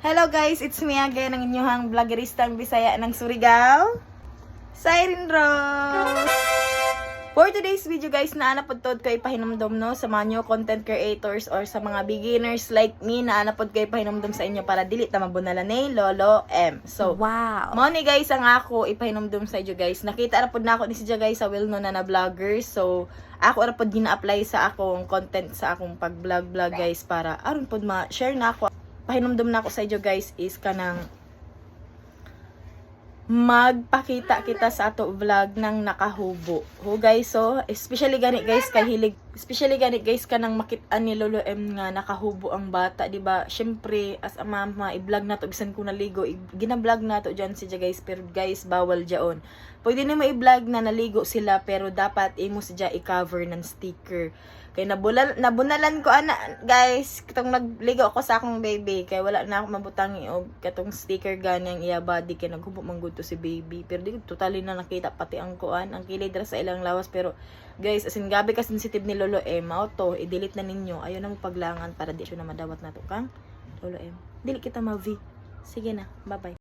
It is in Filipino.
Hello guys, it's me again, ang inyong vloggeristang Bisaya ng Surigao, Siren Rose. For today's video guys, naanapod ko ipahinumdom no sa mga new content creators or sa mga beginners like me, naanapod ko ipahinumdom sa inyo para dili ta mabunala ni Lolo M. So, Wow. mao ni guys ang ako ipahinumdom sa inyo guys. Nakita ra pod na ako ni siya guys sa well-known na vlogger. So, ako ra pod gina-apply sa akong content sa akong pag-vlog guys para aron pod ma-share na ako. Pahinumdum na ako sa inyo guys is kanang magpakita kita sa ato vlog ng nakahubo. Ho guys, so especially gani guys kanang makit-an ni Lolo M nga nakahubo ang bata, di ba? Syempre as a mama i-vlog na to bisan ko naligo, gina-vlog na to diyan siya guys, pero guys bawal diyon. Pwede nimo i-vlog na naligo sila pero dapat imo siya i-cover ng sticker. Kay nabunalan ko ana guys katong nagligo ako sa akong baby kay wala na ako mabutangi og katong sticker ganyang iya body kay naghubo man gud to si baby, pero di totally na nakita pati ang kuan ang kilid ra sa ilang lawas. Pero guys as in gabi ka sensitive ni Lolo M, mao to i-delete na ninyo, ayo na mo paglangan para di siya na madawat nato kang Lolo M. Dili kita ma-V. Sige na, bye bye.